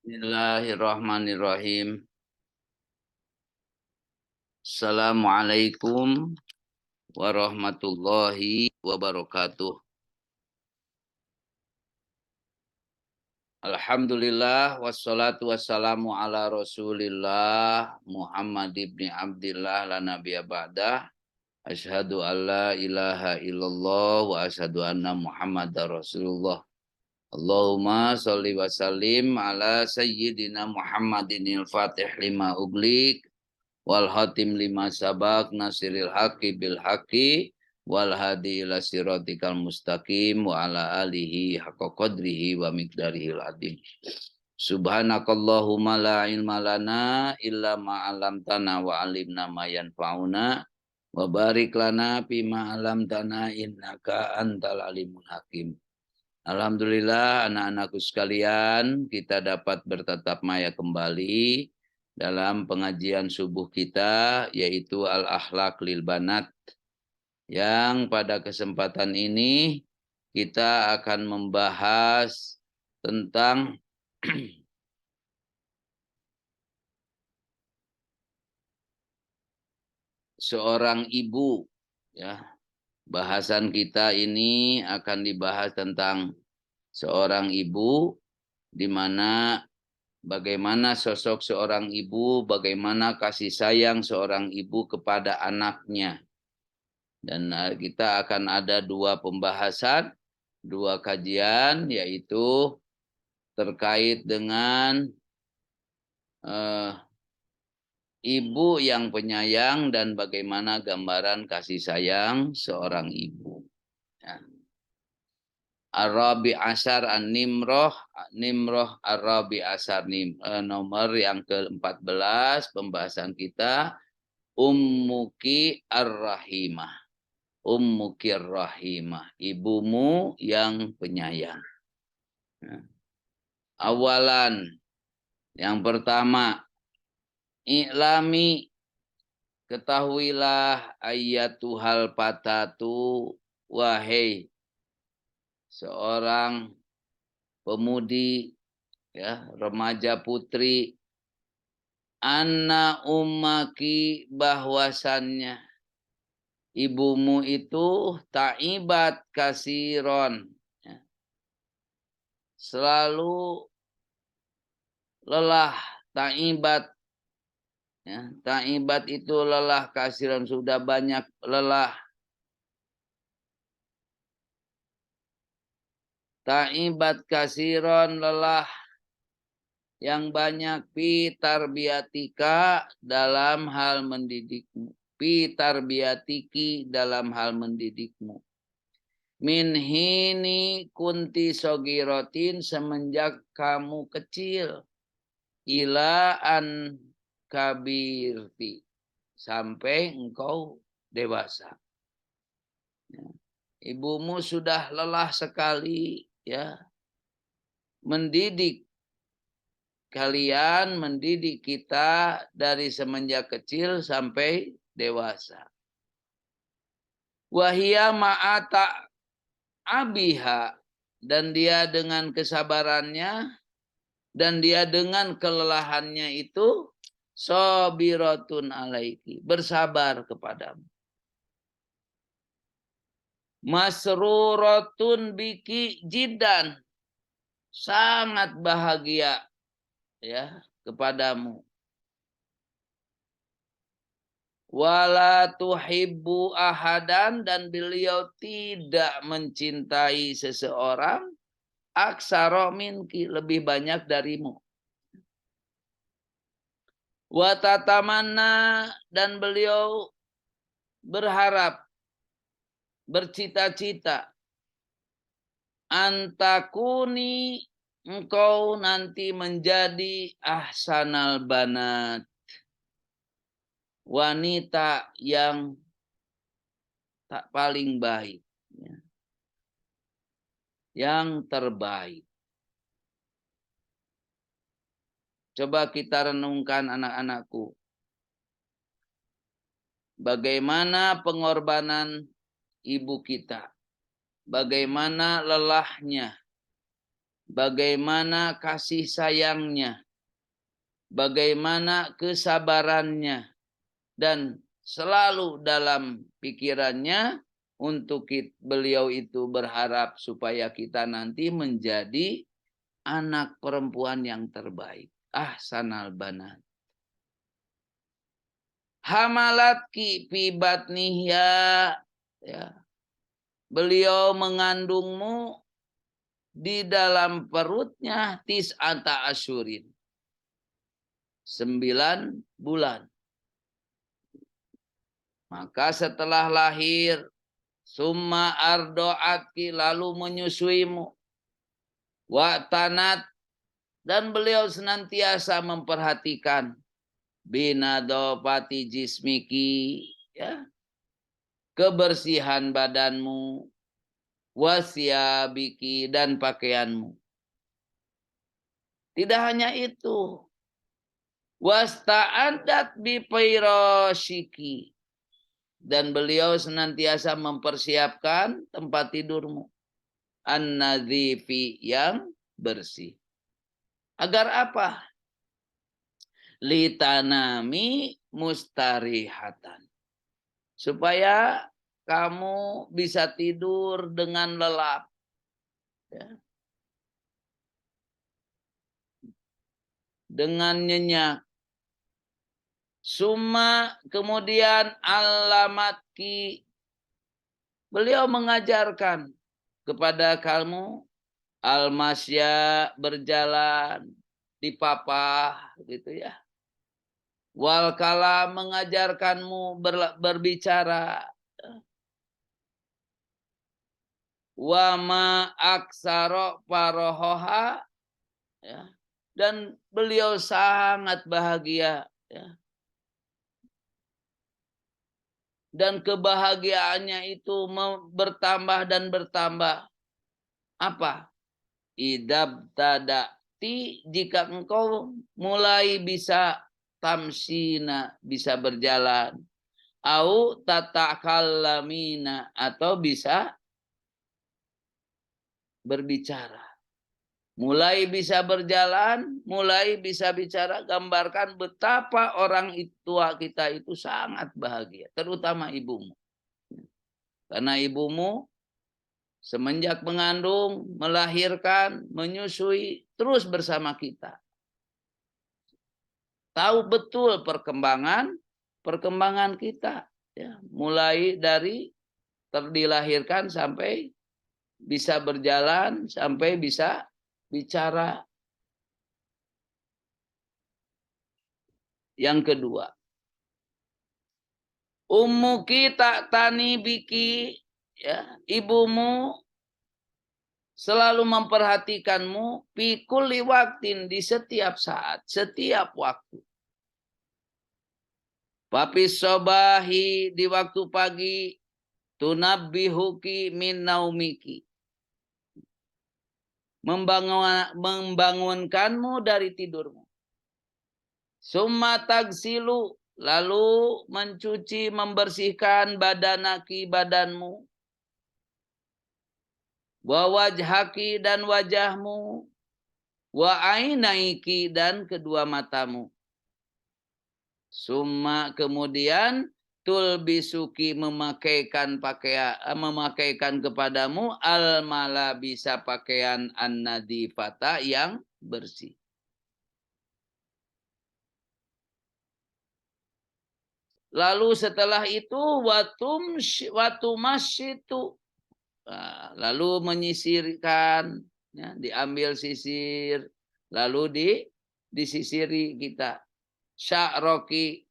Bismillahirrahmanirrahim. Assalamualaikum warahmatullahi wabarakatuh. Alhamdulillah wassalatu wassalamu ala Rasulillah Muhammad ibni Abdillah la nabiyya ba'dah. Asyhadu an la ilaha illallah wa asyhadu anna Muhammadar Rasulullah. Allahumma sholli wa sallim ala sayyidina Muhammadinil Fatih lima uglik wal hatim lima sabak nasiril haqi bil haqi wal hadi ila siratikal mustaqim wa ala alihi haqqa qadrihi wa miqdarihil adim. Subhanakallahumma la ilma lana illa ma 'allamtana wa 'allimna ma yanfa'una wa barik lana fima 'allamtana innaka antal alimul hakim. Alhamdulillah anak-anakku sekalian, kita dapat bertatap maya kembali dalam pengajian subuh kita, yaitu Al-Akhlaq lil Banat, yang pada kesempatan ini kita akan membahas tentang seorang ibu. Ya, bahasan kita ini akan dibahas tentang seorang ibu, di mana bagaimana sosok seorang ibu, bagaimana kasih sayang seorang ibu kepada anaknya. Dan kita akan ada dua pembahasan, dua kajian, yaitu terkait dengan ibu yang penyayang dan bagaimana gambaran kasih sayang seorang ibu. Ya. Ar-Rabi Asar An-Nimroh, Nimroh Ar-Rabi Asar nomor yang ke-14 pembahasan kita, Ummuki Ar-Rahimah. Ummuki Ar-Rahimah, ibumu yang penyayang. Awalan, yang pertama, i'lami, ketahuilah ayyatuhal patatu, wahai seorang pemudi, ya, remaja putri, anna ummaki, bahwasannya ibumu itu ta'ibat kasiron, ya, selalu lelah. Ta'ibat, ya, ta'ibat itu lelah, kasiron sudah banyak lelah. Ta'ibat kasiron, lelah yang banyak, fi tarbiyatika, dalam hal mendidikmu, fi tarbiyatiki, dalam hal mendidikmu, min hini kunti sogirotin, semenjak kamu kecil, ila an kabirti, sampai engkau dewasa. Ibumu sudah lelah sekali, ya, mendidik kalian, mendidik kita dari semenjak kecil sampai dewasa. Wahia ma'ata abiha, dan dia dengan kesabarannya dan dia dengan kelelahannya itu, sobiratun alaiki, bersabar kepadamu. Masruratun biki jidan, sangat bahagia, ya, kepadamu. Wala tuhibbu ahadan, dan beliau tidak mencintai seseorang, aksara minki, lebih banyak darimu. Wa tatamanna, dan beliau berharap, bercita-cita, antakuni, engkau nanti menjadi ahsanal banat, wanita yang tak paling baik, ya, yang terbaik. Coba kita renungkan anak-anakku, bagaimana pengorbanan ibu kita, bagaimana lelahnya bagaimana kasih sayangnya, bagaimana kesabarannya, dan selalu dalam pikirannya untuk beliau itu berharap supaya kita nanti menjadi anak perempuan yang terbaik. Ahsanal banat. Hamalatki fi batniha, ya. Beliau mengandungmu di dalam perutnya tis'ata asyurin. 9 bulan. Maka setelah lahir, summa ardo'atki, lalu menyusuimu. Wa tanat, dan beliau senantiasa memperhatikan binadopati jismiki, ya, kebersihan badanmu, wasyabiki, dan pakaianmu. Tidak hanya itu, wasta'adat bipairashiki, dan beliau senantiasa mempersiapkan tempat tidurmu, an-nadhifi, yang bersih. Agar apa? Litanami mustarihatan, supaya kamu bisa tidur dengan lelap, ya, dengan nyenyak. Summa, kemudian alamatki, beliau mengajarkan kepada kamu almasya, berjalan, dipapah, gitu ya. Wal kalam, mengajarkanmu berbicara. Wa ma aksaro parohoha, ya. Dan beliau sangat bahagia, ya. Dan kebahagiaannya itu bertambah dan bertambah. Apa? Idab tadati, jika engkau mulai bisa tamsina, bisa berjalan. Au tatakallamina, atau bisa berbicara. Mulai bisa berjalan, mulai bisa bicara, gambarkan betapa orang tua kita itu sangat bahagia, terutama ibumu. Karena ibumu semenjak mengandung, melahirkan, menyusui, terus bersama kita. Tahu betul perkembangan kita, ya. Mulai dari dilahirkan sampai bisa berjalan, sampai bisa bicara. Yang kedua, ummuki tak tani biki, ya, ibumu selalu memperhatikanmu fi kulli waktin, di setiap saat, setiap waktu. Papis sobahi, di waktu pagi, tunabbihuki min naumiki, membangunkanmu dari tidurmu. Summa tagsilu, lalu mencuci, membersihkan badanaki, badanmu. Wa wajhaki, dan wajahmu. Wa ainaiki, dan kedua matamu. Summa, kemudian tulbisuki, memakaikan kepadamu al-malabisa, pakaian an-nadifata, yang bersih. Lalu setelah itu watumasyitu, lalu menyisirkan, ya, diambil sisir, lalu disisiri kita. Sya'roki,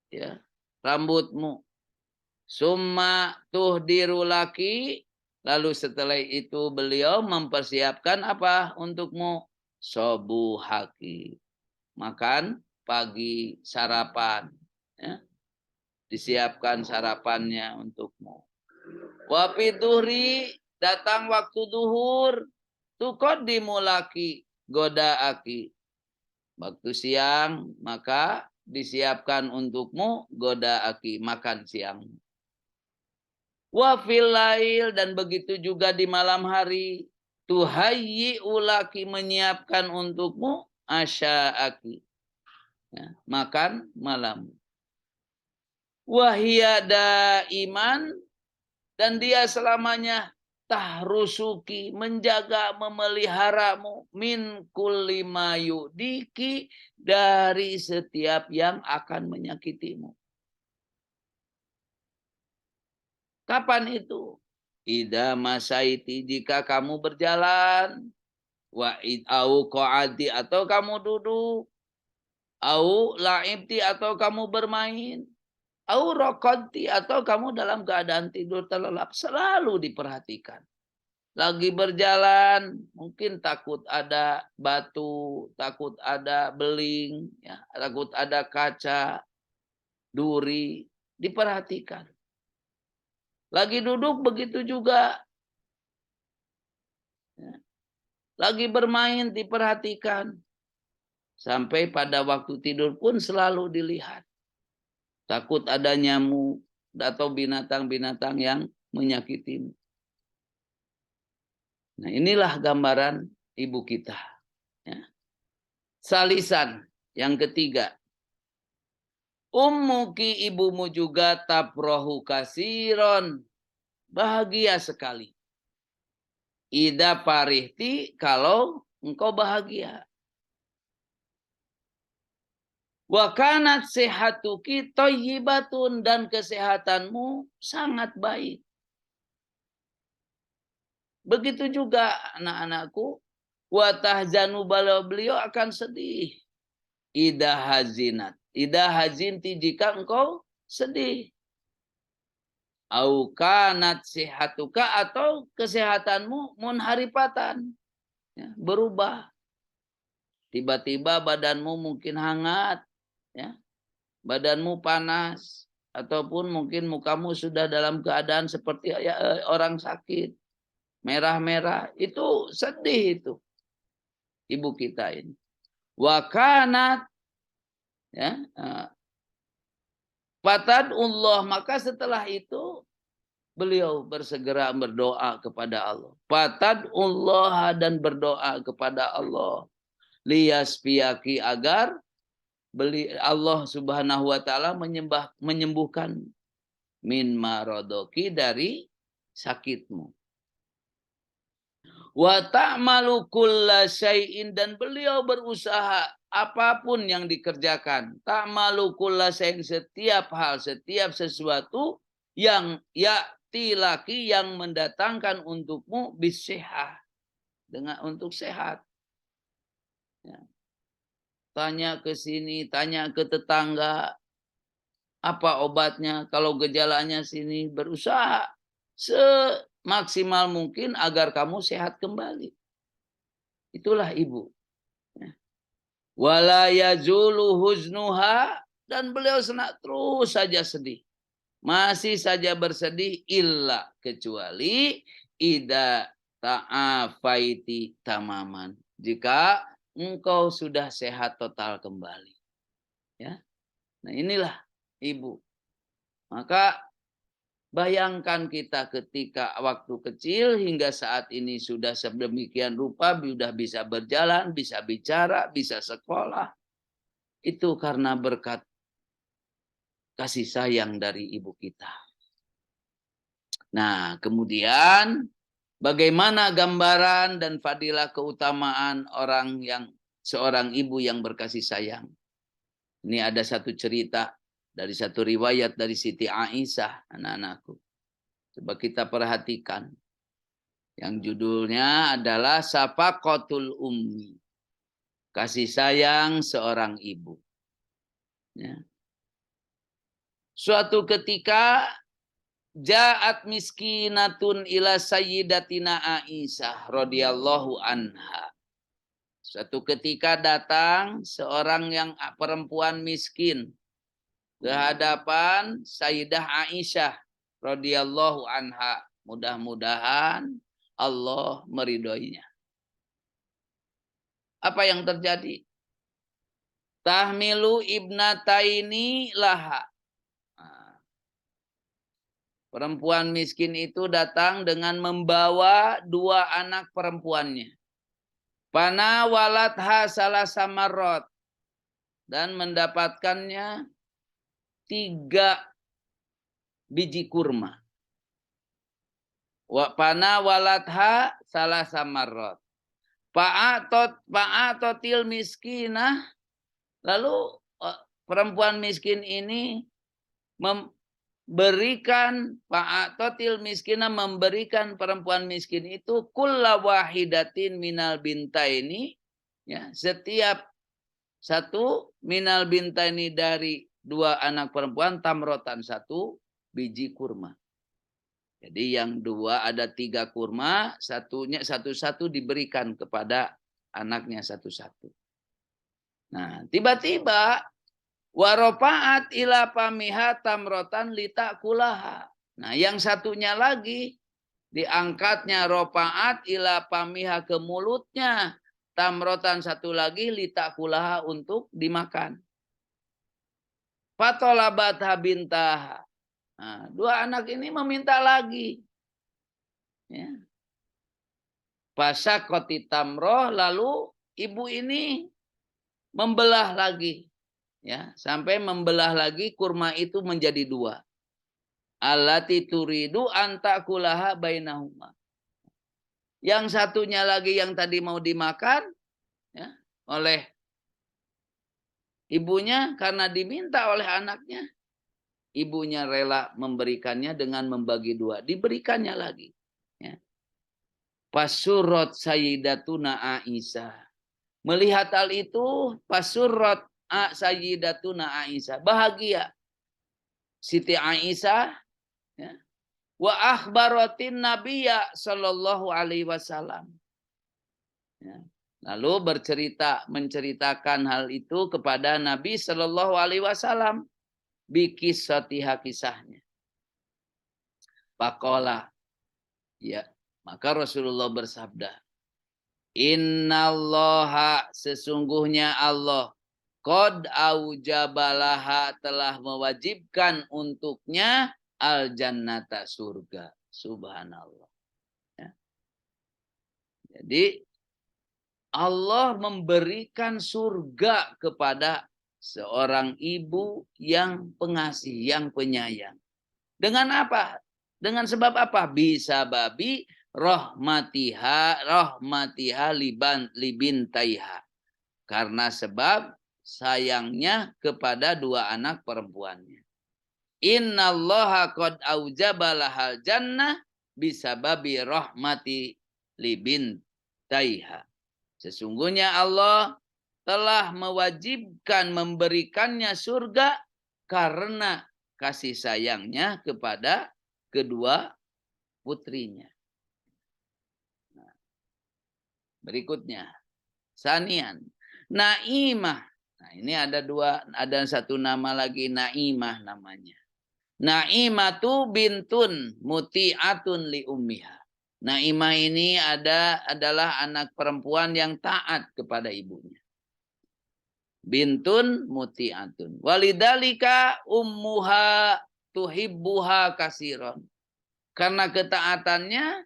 ya, rambutmu. Summa tuhdirulaki, lalu setelah itu beliau mempersiapkan apa untukmu? Sobuhaki, makan pagi, sarapan, ya. Disiapkan sarapannya untukmu. Wafi duhri, datang waktu duhur, tuqaddimulaki, godaaki. Waktu siang, maka disiapkan untukmu godaaki, makan siang. Wa fil lail, dan begitu juga di malam hari, tuhayyi ulaki menyiapkan untukmu asya'aki. Ya, makan malam. Wahiyada iman dan dia selamanya tahrusuki menjaga memeliharamu min kulli ma yudiki dari setiap yang akan menyakitimu. Kapan itu? Ida masaiti jika kamu berjalan, wa au qaadi atau kamu duduk, au laibti atau kamu bermain, au raqadti atau kamu dalam keadaan tidur terlelap, selalu diperhatikan. Lagi berjalan, mungkin takut ada batu, takut ada beling, ya, takut ada kaca, duri, diperhatikan. Lagi duduk begitu juga. Ya. Lagi bermain diperhatikan. Sampai pada waktu tidur pun selalu dilihat. Takut ada nyamuk atau binatang-binatang yang menyakitimu. Nah, inilah gambaran ibu kita. Ya. Salisan yang ketiga. Ummuki ibumu juga taprohu kasiron. Bahagia sekali. Ida parihti kalau engkau bahagia. Wa kanat sehatuki thayyibatun dan kesehatanmu sangat baik. Begitu juga anak-anakku. Wa tahzanu beliau akan sedih. Ida hazinat. Ida hazinti jika engkau sedih. Au kanat sehatuka atau kesehatanmu munharipatan. Ya, berubah. Tiba-tiba badanmu mungkin hangat. Ya, badanmu panas. Ataupun mungkin mukamu sudah dalam keadaan seperti orang sakit. Merah-merah. Itu sedih itu. Ibu kita ini. Wakanat. Ya, fatadullah. Maka setelah itu beliau bersegera berdoa kepada Allah. Fatadullah dan berdoa kepada Allah. Liyasfiyaki agar Allah Subhanahu wa taala menyembuhkan min maradoki dari sakitmu. Wa ta'malu kulla syai'in dan beliau berusaha apapun yang dikerjakan. Ta'malu kulla syai'in setiap hal, setiap sesuatu yang ya'tilaki yang mendatangkan untukmu bisihah dengan untuk sehat. Ya. Tanya ke sini, tanya ke tetangga, apa obatnya? Kalau gejalanya sini, berusaha semaksimal mungkin agar kamu sehat kembali. Itulah ibu. Wala yazulu huznuha dan beliau terus saja sedih. Masih saja bersedih illa kecuali ida ta'afaiti tamaman. Jika engkau sudah sehat total kembali. Ya. Nah, inilah ibu. Maka bayangkan kita ketika waktu kecil hingga saat ini sudah sedemikian rupa, sudah bisa berjalan, bisa bicara, bisa sekolah. Itu karena berkat kasih sayang dari ibu kita. Nah, kemudian bagaimana gambaran dan fadilah keutamaan seorang ibu yang berkasih sayang. Ini ada satu cerita dari satu riwayat dari Siti Aisyah, anak-anakku. Coba kita perhatikan. Yang judulnya adalah Safaqatul Ummi. Kasih sayang seorang ibu. Ya. Suatu ketika ja'at miskinatun ila sayyidatina Aisyah radhiyallahu anha. Suatu ketika datang seorang yang perempuan miskin ke hadapan Sayyidah Aisyah radhiyallahu anha. Mudah-mudahan Allah meridhoinya. Apa yang terjadi? Tahmilu ibnataini laha. Perempuan miskin itu datang dengan membawa 2 anak perempuannya. Pana walatha salah samarot. Dan mendapatkannya 3 biji kurma. Pana walatha salah samarot. Pa'atotil miskinah. Lalu perempuan miskin ini memberikan Totil miskina memberikan perempuan miskin itu kulla wahidatin minal bintaini, ya, setiap satu minal bintaini dari 2 anak perempuan tamrotan 1 biji kurma. Jadi yang 2 ada 3 kurma, satu-satu diberikan kepada anaknya satu-satu. Nah, tiba-tiba warofaat ila pamiha tamrotan litakulaha. Nah, yang satunya lagi diangkatnya rofaat ila pamiha ke mulutnya, tamrotan 1 lagi litakulaha untuk dimakan. Fatolabat bintah. Nah, 2 anak ini meminta lagi. Ya. Pasakoti tamroh, lalu ibu ini membelah lagi. Ya, sampai membelah lagi kurma itu menjadi 2. Allati turidu antakulaha bainahuma. Yang satunya lagi yang tadi mau dimakan, ya, oleh ibunya karena diminta oleh anaknya, ibunya rela memberikannya dengan membagi 2, diberikannya lagi. Ya. Pasurrot sayyidatuna Aisyah. Melihat hal itu, pasurrot sayyidatuna Aisyah, bahagia Siti Aisyah, ya, wa akhbaratin nabiyya sallallahu alaihi wasallam. Ya. Lalu menceritakan hal itu kepada Nabi sallallahu alaihi wasallam, bikisatiha, kisahnya. Faqala, ya, maka Rasulullah bersabda, innallaha, sesungguhnya Allah, qad aujabalaha, telah mewajibkan untuknya al jannata, surga. Subhanallah. Ya. Jadi Allah memberikan surga kepada seorang ibu yang pengasih, yang penyayang. Dengan apa? Dengan sebab apa? Bisa babi rahmatiha libintaiha. Karena sebab sayangnya kepada 2 anak perempuannya. Innallaha qad aujabalahal jannah bisababi rahmati libintaiha. Sesungguhnya Allah telah mewajibkan memberikannya surga karena kasih sayangnya kepada kedua putrinya. Nah, berikutnya, Sanian, Naimah. Nah, ini ada 1 nama lagi, Naimah namanya. Naimatu bintun muti'atun li ummiha. Naimah ini adalah anak perempuan yang taat kepada ibunya. Bintun muti'atun. Walidalika ummuha tuhibbuha kasiron. Karena ketaatannya,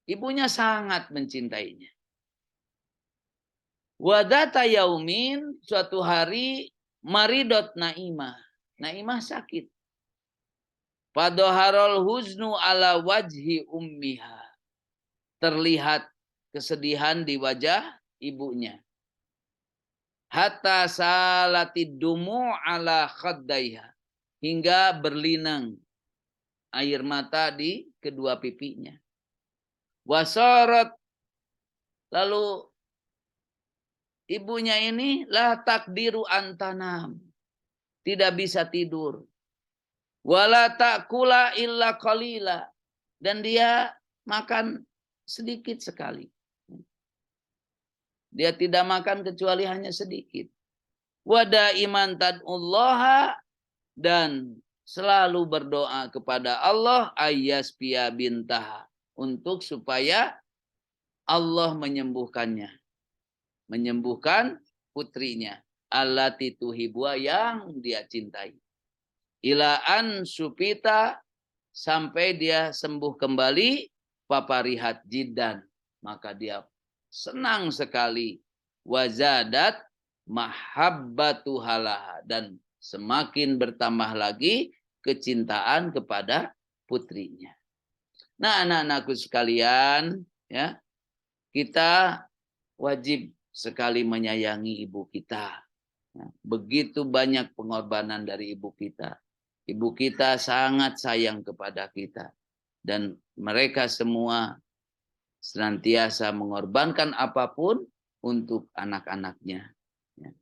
ibunya sangat mencintainya. Wadata yaumin, suatu hari maridot Naimah. Naimah sakit. Fadoharol huznu ala wajhi ummiha. Terlihat kesedihan di wajah ibunya. Hatta salatidumu ala khaddaiha. Hingga berlinang air mata di kedua pipinya. Wasorot, lalu ibunya ini la takdiru antanam. Tidak bisa tidur. Wala ta'kula illa qalila. Dan dia makan sedikit sekali. Dia tidak makan kecuali hanya sedikit. Wada iman tad'ullaha, dan selalu berdoa kepada Allah ayyasbiya bintaha, untuk supaya Allah menyembuhkannya. Menyembuhkan putrinya. Allati tuhibwa, yang dia cintai. Ilaan supita, sampai dia sembuh kembali, paparihat jiddan, maka dia senang sekali, wazadat mahabbatu halaha, dan semakin bertambah lagi kecintaan kepada putrinya. Nah, anak-anakku sekalian, ya, kita wajib sekali menyayangi ibu kita. Begitu banyak pengorbanan dari ibu kita. Ibu kita sangat sayang kepada kita. Dan mereka semua senantiasa mengorbankan apapun untuk anak-anaknya.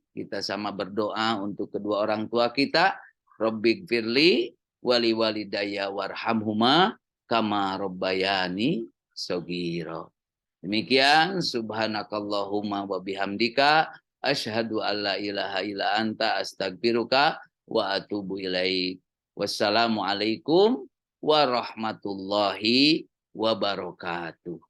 Kita sama berdoa untuk kedua orang tua kita. Rabbik firli wali walidayya warhamhuma kama rabbayani shogiro. Demikian, subhanakallahumma wa bihamdika asyhadu alla ilaha illa anta astagfiruka wa atubu ilaik. Wassalamualaikum warahmatullahi wabarakatuh.